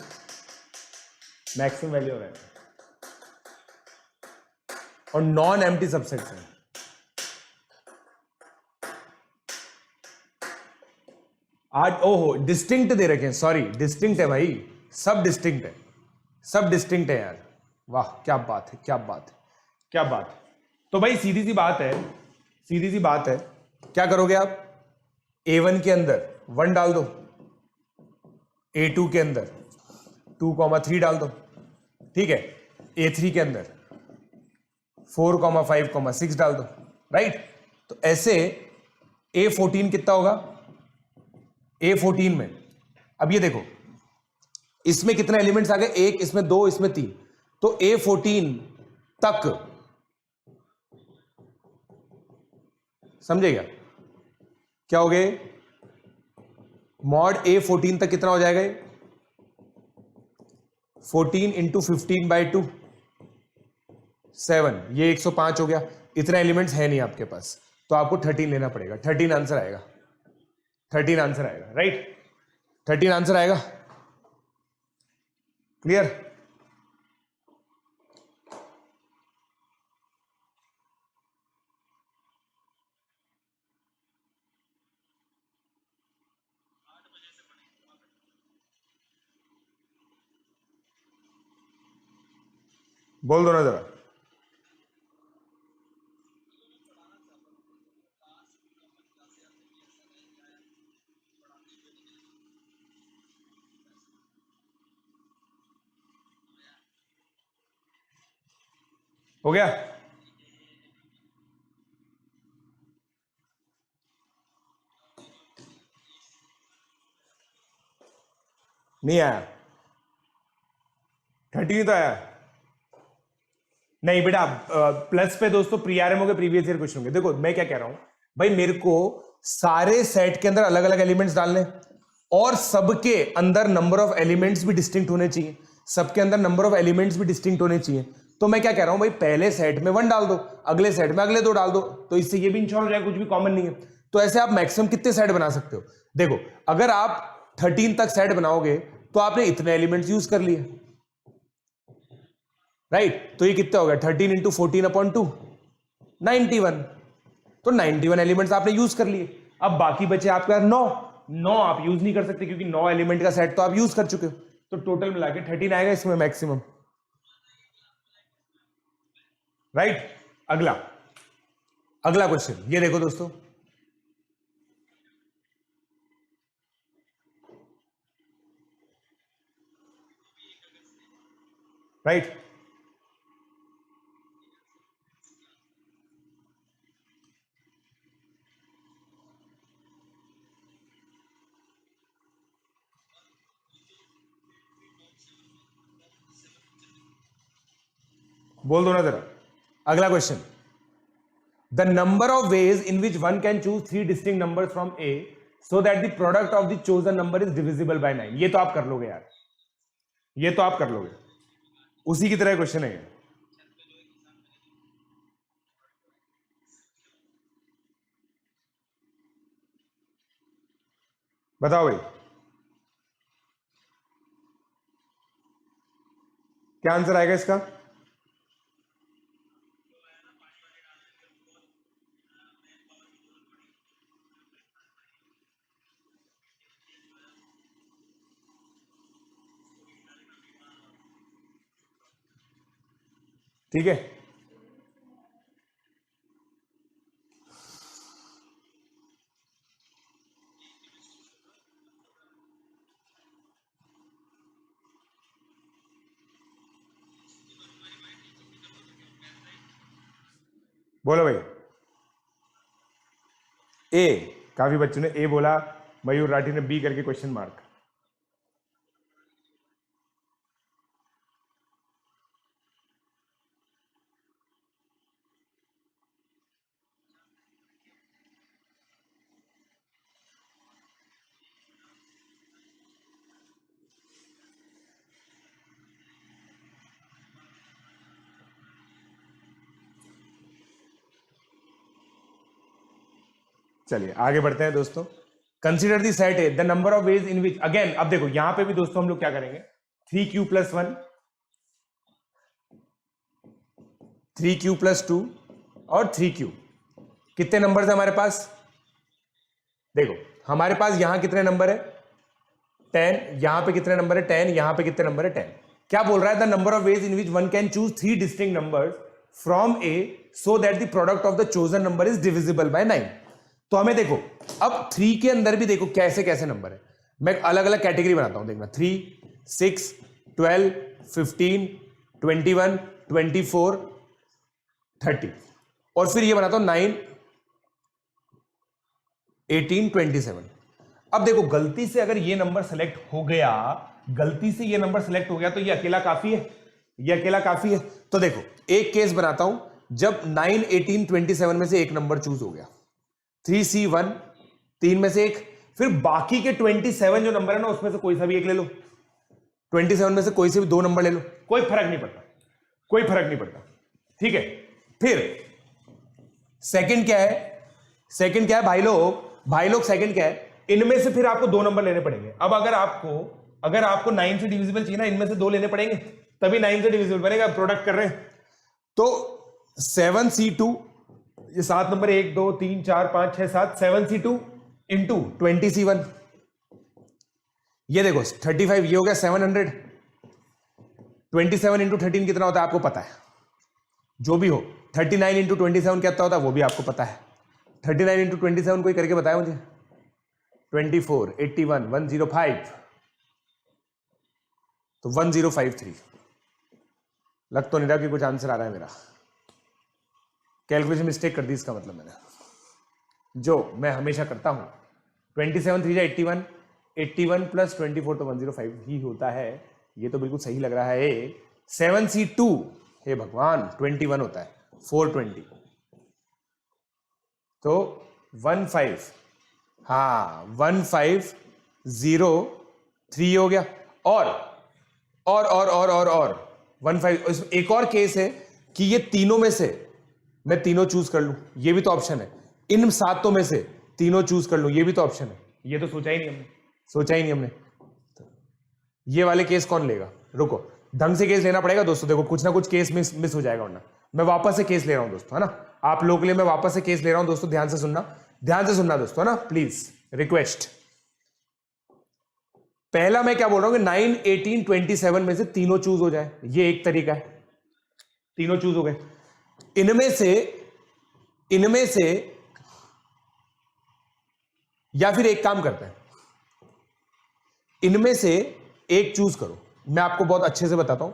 maximum value of m और नॉन एम्प्टी सबसेट्स हैं। आज ओहो डिस्टिंक्ट दे रखे हैं, सॉरी डिस्टिंक्ट है भाई, सब डिस्टिंक्ट है, सब डिस्टिंक्ट है यार। वाह क्या बात है, क्या बात है, क्या बात है। तो भाई सीधी सी बात है, सीधी सी बात है, क्या करोगे आप? A1 के अंदर 1 डाल दो, A2 के अंदर 2,3 डाल दो, ठीक है, A3 के अंदर 4,5,6 डाल दो, राइट? तो ऐसे A14 कितना होगा? A14 में अब ये देखो, इसमें कितने एलिमेंट्स आ गए? 1, इसमें 2, इसमें 3, तो A14 तक, समझेगा क्या हो गए? मॉड A14 तक कितना हो जाएगा? 14 इंटू 15/2 7, ये 105 हो गया। इतना एलिमेंट्स है नहीं आपके पास, तो आपको 13 लेना पड़ेगा। 13 आंसर आएगा, 13 आंसर आएगा, राइट? 13 आंसर आएगा, क्लियर? बोल दो ना जरा। हो गया? नहीं आया? 13 तो आया नहीं बेटा। प्लस पे दोस्तों प्री आरएमओ के प्रीवियस ईयर क्वेश्चन होंगे। देखो मैं क्या कह रहा हूं भाई, मेरे को सारे सेट के अंदर अलग अलग एलिमेंट्स डालने, और सबके अंदर नंबर ऑफ एलिमेंट्स भी डिस्टिंक्ट होने चाहिए, सबके अंदर नंबर ऑफ एलिमेंट्स भी डिस्टिंक्ट होने चाहिए। तो मैं क्या कह रहा हूं भाई, पहले सेट में 1 डाल दो, अगले सेट में अगले 2 डाल दो, तो इससे ये भी इंश्योर हो जाएगा कुछ भी कॉमन नहीं है। तो ऐसे आप मैक्सिमम कितने सेट बना सकते हो? देखो अगर आप 13 तक सेट बनाओगे तो आपने इतने एलिमेंट्स यूज कर लिए, राइट? तो ये कितना हो गया? 13 इंटू 14/2 91। तो 91 एलिमेंट्स आपने यूज कर लिए। अब बाकी बचे आपके पास 9, 9 आप यूज नहीं कर सकते क्योंकि 9 एलिमेंट का सेट तो आप यूज कर चुके हो। तो टोटल मिला के 13 आएगा इसमें मैक्सिमम, राइट? अगला, अगला क्वेश्चन ये देखो दोस्तों, राइट? बोल दो ना जरा। अगला question, the number of ways in which one can choose 3 distinct numbers from A so that the product of the chosen number is divisible by 9। ये तो आप कर लोगे यार, ये तो आप कर लोगे, उसी की तरह क्वेश्चन है ये। बताओ भाई। क्या आंसर आएगा इसका? ठीक है, बोलो भाई। ए, काफी बच्चों ने ए बोला, मयूर राठी ने बी करके क्वेश्चन मार्क। चलिए आगे बढ़ते हैं दोस्तों। Consider the set A the number of ways in which, again अब देखो यहां पे भी दोस्तों हम लोग क्या करेंगे, 3q+1, 3q+2 और 3q। कितने नंबर है हमारे पास? देखो हमारे पास यहां कितने नंबर है? 10। यहां पे कितने नंबर है? 10। यहां पे कितने नंबर है? 10। क्या बोल रहा है? The number of ways in which one can choose 3 distinct numbers from A so that the product of the chosen number is divisible by 9। तो हमें देखो अब 3 के अंदर भी देखो कैसे कैसे नंबर है। मैं अलग अलग कैटेगरी बनाता हूं, देखना 3, 6, 12, 15, 21, 24, 30 और फिर ये बनाता हूं 9, 18, 27। अब देखो गलती से अगर ये नंबर सेलेक्ट हो गया, गलती से ये नंबर सेलेक्ट हो गया तो ये अकेला काफी है, ये अकेला काफी है। तो देखो एक केस बनाता हूं जब 9, 18, 27 में से एक नंबर चूज हो गया, 3C1, 3 में से एक, फिर बाकी के 27 जो नंबर है ना उसमें से कोई सा भी एक ले लो, 27 में से कोई से भी 2 नंबर ले लो, कोई फर्क नहीं पड़ता, कोई फर्क नहीं पड़ता। ठीक है, फिर सेकंड क्या है? सेकंड क्या है भाई लोग सेकंड क्या है? इनमें से फिर आपको 2 नंबर लेने पड़ेंगे। अब अगर आपको 9 से डिविजिबल चाहिए ना, इनमें से 2 लेने पड़ेंगे तभी 9 से डिविजिबल बनेगा। प्रोडक्ट कर रहे हैं तो 7C2, ये 7 नंबर, 1 2 3 4 5 6 7, 7C2 इंटू 20C1, ये देखो 35, ये हो गया 700। 27 इंटू 13 कितना होता है आपको पता है, जो भी हो। 39 इंटू 27 क्या होता है वो भी आपको पता है। 39 इंटू 27 कोई करके बताया मुझे? 24, 81, 105, तो 1053। लग तो नहीं रहा कि कुछ आंसर आ रहा है मेरा, कैलकुलेशन मिस्टेक कर दी इसका मतलब मैंने, जो मैं हमेशा करता हूं। 27 3 81, 81 प्लस 24 तो 105 ही होता है। ये तो बिल्कुल सही लग रहा है। 7C2, हे भगवान, 21 होता है, 420, तो 15, हाँ 1503 हो गया। और 15, एक और केस है कि ये तीनों में से मैं तीनों चूज कर लूं, ये भी तो ऑप्शन है। इन 7 में से तीनों चूज कर लूं, ये भी तो ऑप्शन है। ये तो सोचा ही नहीं हमने। ये वाले केस कौन लेगा? रुको, ढंग से केस लेना पड़ेगा दोस्तों। देखो कुछ ना कुछ केस मिस हो जाएगा वरना। मैं वापस से केस ले रहा हूं दोस्तों, है ना, आप लोगों के लिए मैं वापस से केस ले रहा हूं दोस्तों। ध्यान से सुनना दोस्तों, है ना, प्लीज रिक्वेस्ट। पहला मैं क्या बोल रहा हूं कि 9, 18, 27 में से तीनों चूज हो जाए, ये एक तरीका है। तीनों चूज हो गए, इनमें से या फिर एक काम करते हैं, इनमें से एक चूज करो। मैं आपको बहुत अच्छे से बताता हूं।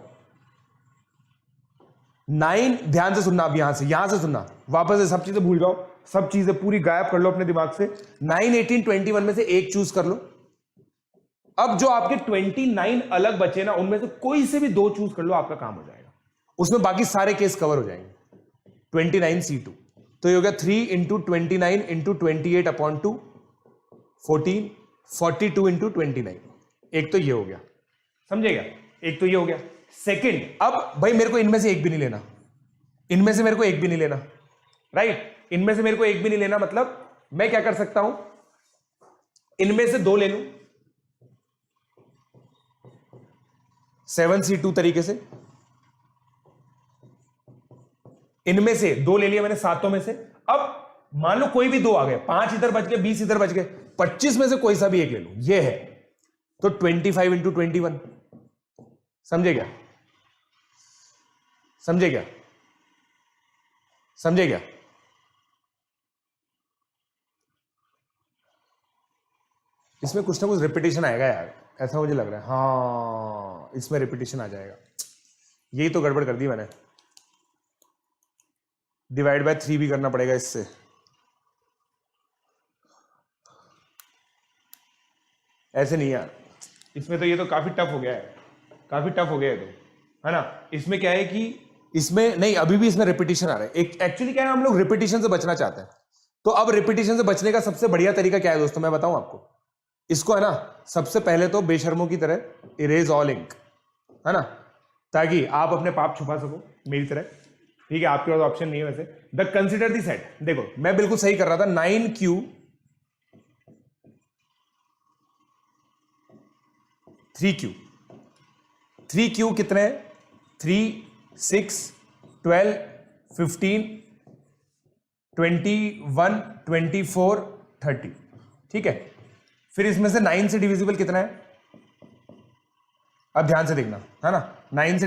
9, ध्यान से सुनना, अब यहां से सुनना, वापस से सब चीजें भूल जाओ, सब चीजें पूरी गायब कर लो अपने दिमाग से। 9, 18, 21 में से एक चूज कर लो। अब जो आपके 29 अलग बचे ना, उनमें से कोई से भी 2 चूज कर लो, आपका काम हो जाएगा, उसमें बाकी सारे केस कवर हो जाएंगे। 29C2, तो ये हो गया 3 इंटू 29 इंटू 28/2, 14, 42 इंटू 29। एक तो ये हो गया, समझेगा, एक तो ये हो गया। सेकंड, अब भाई मेरे को इनमें से एक भी नहीं लेना, इनमें से मेरे को एक भी नहीं लेना, राइट, इनमें से मेरे को एक भी नहीं लेना। मतलब मैं क्या कर सकता हूं, इनमें से 2 ले लूं 7C2 तरीके से, इनमें से 2 ले लिया मैंने 7 में से। अब मान लो कोई भी 2 आ गए, 5 इधर बच गए, 20 इधर बच गए, 25 में से कोई सा भी एक ले लो, ये है। तो 25 इंटू 21, समझे क्या? समझे क्या? समझे क्या? इसमें कुछ ना कुछ रिपीटेशन आएगा यार, ऐसा मुझे लग रहा है। हाँ, इसमें रिपीटेशन आ जाएगा। यही तो गड़बड़ कर दी मैंने। डिवाइड बाय 3 भी करना पड़ेगा इससे। ऐसे नहीं यार, इसमें तो ये तो काफी टफ हो गया है, काफी टफ हो गया है तो, है ना। इसमें क्या है कि इसमें नहीं, अभी भी इसमें रिपीटेशन आ रहा है। एक्चुअली क्या है, हम लोग रिपीटेशन से बचना चाहते हैं। तो अब रिपीटेशन से बचने का सबसे बढ़िया तरीका क्या है दोस्तों, मैं बताऊं आपको। इसको है ना, सबसे पहले तो बेशर्मों की तरह इरेज ऑल इंक, है ना, ताकि आप अपने पाप छुपा सको मेरी तरह। ठीक है, आपके पास ऑप्शन नहीं है वैसे। द कंसिडर द सेट, देखो मैं बिल्कुल सही कर रहा था। 9Q 3Q, 3Q कितने हैं? 3, 6, 12, 15, 21, 24, 30। ठीक है, फिर इसमें से 9 से डिविजिबल कितना है? अब ध्यान से देखना, है ना। 9 से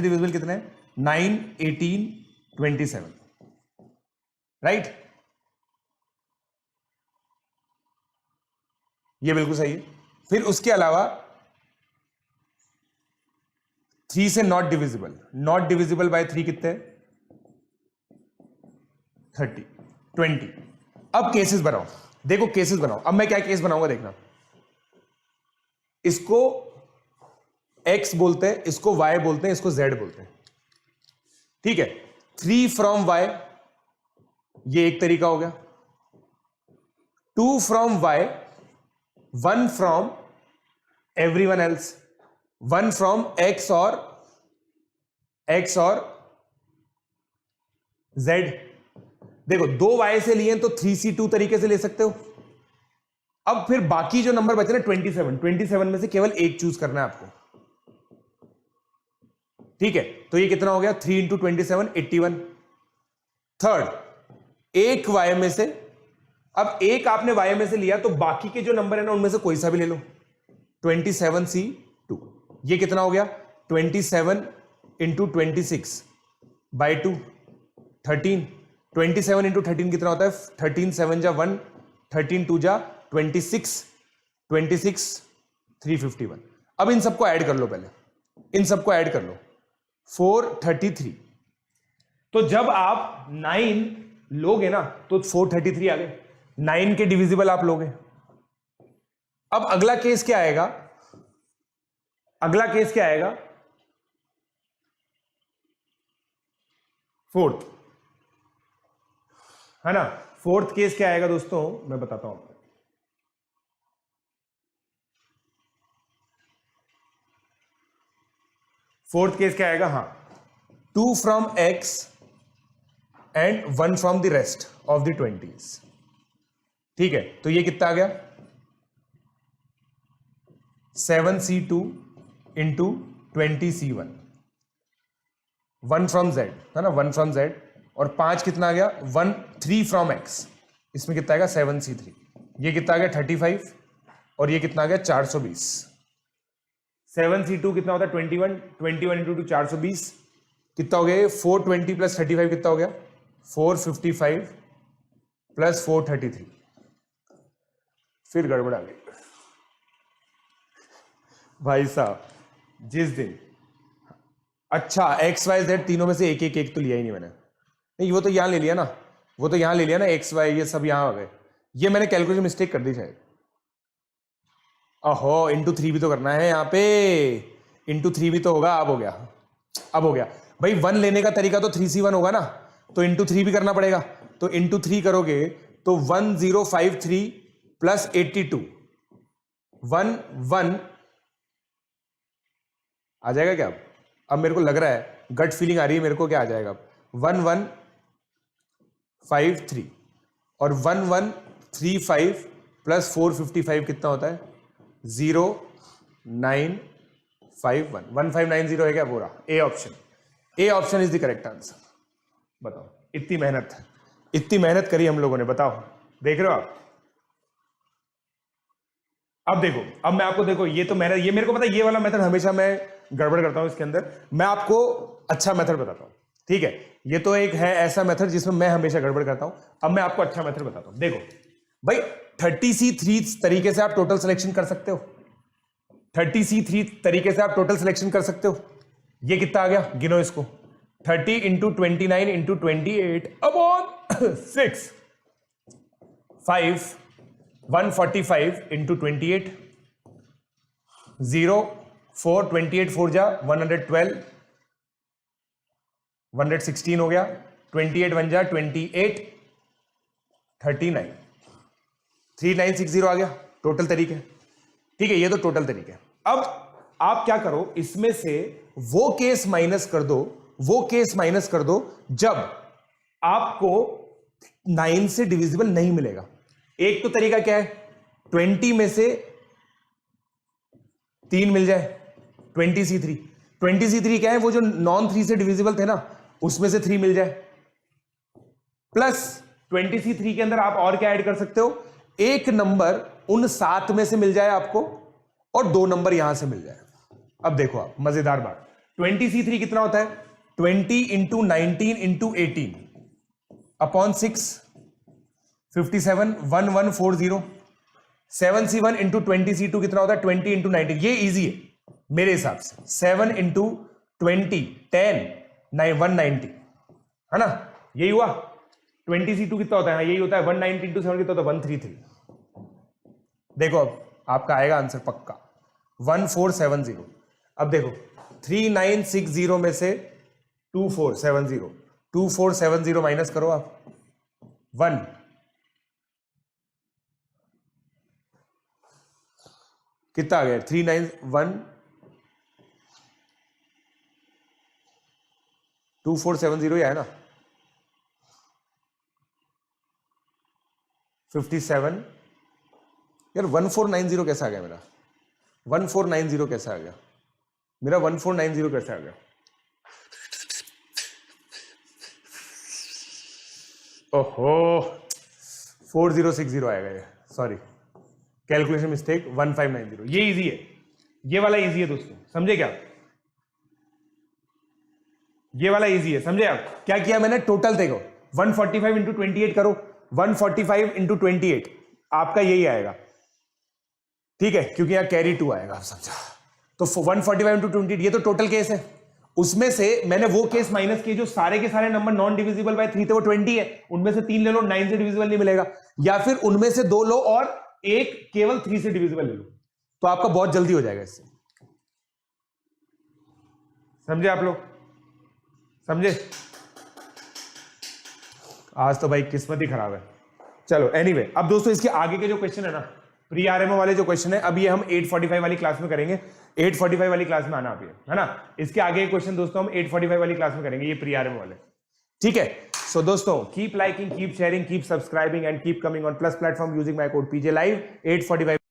डिविजिबल कितने हैं? 9, 18, 27, राइट। ये बिल्कुल सही है। फिर उसके अलावा 3 से नॉट डिविजिबल बाय 3 कितने? 30, 20। अब केसेस बनाओ, देखो केसेस बनाओ। अब मैं क्या केस बनाऊंगा देखना। इसको x बोलते हैं, इसको y बोलते हैं, इसको z बोलते हैं। ठीक है, 3 फ्रॉम y, ये एक तरीका हो गया। 2 from y, 1 from everyone else, 1 from x और z। देखो 2 y से लिए तो 3C2 तरीके से ले सकते हो। अब फिर बाकी जो नंबर बचे ना 27 में से केवल एक चूज करना है आपको। ठीक है, तो ये कितना हो गया? 3 इंटू 27, 81। थर्ड, एक y में से, अब एक आपने y में से लिया तो बाकी के जो नंबर है ना उनमें से कोई सा भी ले लो। 27C2, ये कितना हो गया? 27 इंटू 26 बाई 2, 13। 27 इंटू 13 कितना होता है? 13 7 जा 1, 13 2 जा 26, 351। अब इन सबको ऐड कर लो, पहले इन सबको ऐड कर लो। 433। तो जब आप 9 लोगे ना तो 433 आ गए। 9 के डिविजिबल आप लोगे। अब अगला केस क्या आएगा? अगला केस क्या आएगा? फोर्थ, है ना। फोर्थ केस क्या आएगा दोस्तों, मैं बताता हूं। फोर्थ केस क्या आएगा? हाँ, 2 from x and 1 from the rest of the 20s। ठीक है, तो ये कितना आ गया? 7C2 into 20C1, 1 from z, है ना, 1 फ्रॉम z। और 5 कितना आ गया? 3 फ्रॉम x, इसमें कितना आएगा? 7C3। ये कितना आ गया? 35। और ये कितना आ गया? 420। 7C2 कितना होता है? 21 इंटू 420 कितना हो गया? 420 प्लस 35 कितना हो गया? 455 प्लस 433। फिर गड़बड़ आ गई भाई साहब जिस दिन। अच्छा, एक्स वाई जेड तीनों में से एक तो लिया ही नहीं मैंने। नहीं, वो तो यहां ले लिया ना, वो तो यहां ले लिया ना, एक्स वाई ये सब यहां आ गए। ये मैंने कैलकुलेशन मिस्टेक कर दी शायद। ओहो, इंटू 3 भी तो करना है यहाँ पे, इंटू 3 भी तो होगा। अब हो गया, अब हो गया भाई। 1 लेने का तरीका तो 3C1 होगा ना, तो इंटू 3 भी करना पड़ेगा। तो इंटू 3 करोगे तो 1053 प्लस 82, 1 आ जाएगा क्या? अब मेरे को लग रहा है, गट फीलिंग आ रही है मेरे को, क्या आ जाएगा? 1153 और 1135 प्लस 455 कितना होता है? 0951। 1590 है क्या? पूरा A option, A option is the correct answer. बताओ, इतनी मेहनत करी हम लोगों ने, बताओ, देख रहे हो आप? अब देखो, अब मैं आपको, देखो ये तो ये मेरे को पता है, ये वाला मेथड हमेशा मैं गड़बड़ करता हूं इसके अंदर। मैं आपको अच्छा मेथड बताता हूं, ठीक है? ये तो एक है ऐसा मेथड जिसमें मैं हमेशा गड़बड़ करता हूं। अब मैं आपको अच्छा मेथड बताता हूं। देखो भाई, 30C3 तरीके से आप टोटल सिलेक्शन कर सकते हो। 30C3 तरीके से आप टोटल सिलेक्शन कर सकते हो। ये कितना आ गया, गिनो इसको। 30 इंटू 29 इंटू 28 अपॉन 6, 5, 145 इंटू 28, 0, 4, 28 4 जा 112, 116 हो गया, 28 1 जा 28, 39, 3960 आ गया टोटल तरीके। ठीक है, ये तो टोटल तरीके। अब आप क्या करो, इसमें से वो केस माइनस कर दो, वो केस माइनस कर दो जब आपको 9 से डिविजिबल नहीं मिलेगा। एक तो तरीका क्या है, 20 में से 3 मिल जाए, 20C3। 20C3 क्या है, वो जो नॉन 3 से डिविजिबल थे ना, उसमें से 3 मिल जाए, प्लस 20C3 के अंदर आप और क्या ऐड कर सकते हो, एक नंबर उन 7 में से मिल जाए आपको और 2 नंबर यहां से मिल जाए। अब देखो आप, मजेदार बात, 20C3 कितना होता है, 20 into 19 into 18 upon 6, 57, 1140, 7C1 into 20C2 कितना होता है, 20 इंटू 19। ये इजी है मेरे हिसाब से, 7 इंटू 20 10 190, है ना? यही हुआ। 20C2 कितना होता है, यही होता है, 190 इंटू 7 कितना होता है, 133। देखो अब आपका आएगा आंसर पक्का 1470। अब देखो 3960 में से 2470 माइनस करो आप, 1, कितना आ गया, 391 2470 है ना, 57 यार 1490 कैसा आ गया मेरा, 1490 कैसा आ गया मेरा, 1490 कैसा आ गया? ओहो 4060 आएगा ये, सॉरी कैलकुलेशन मिस्टेक, 1590। ये इजी है, ये वाला इजी है दोस्तों, समझे क्या? ये वाला इजी है, समझे आप? क्या किया मैंने, टोटल देखो 145 इंटू 28 करो, 145 इंटू 28 आपका यही आएगा, ठीक है? क्योंकि यहां कैरी 2 आएगा, आप समझा? तो 145 इंटू 28 ये तो टोटल केस है। उसमें से मैंने वो केस माइनस किए जो सारे के सारे नंबर नॉन डिविजिबल बाय 3 थे, वो 20 है। उनमें से 3 ले लो, 9 से डिविजिबल नहीं मिलेगा, या फिर उनमें से 2 लो और एक केवल 3 से डिविजिबल ले लो, तो आपका बहुत जल्दी हो जाएगा इससे। समझे आप लोग? समझे? आज तो भाई किस्मत ही खराब है। चलो एनीवे, अब दोस्तों इसके आगे के जो क्वेश्चन है ना, प्री आरएमओ वाले जो क्वेश्चन है, अब ये हम 845 वाली क्लास में करेंगे। 845 वाली क्लास में आना आप, है ना? इसके आगे क्वेश्चन दोस्तों हम 845 वाली क्लास में करेंगे, ये प्री आरएमओ वाले, ठीक है? सो दोस्तों, keep liking, keep sharing, keep subscribing and keep coming on plus platform using my code PJ Live 845।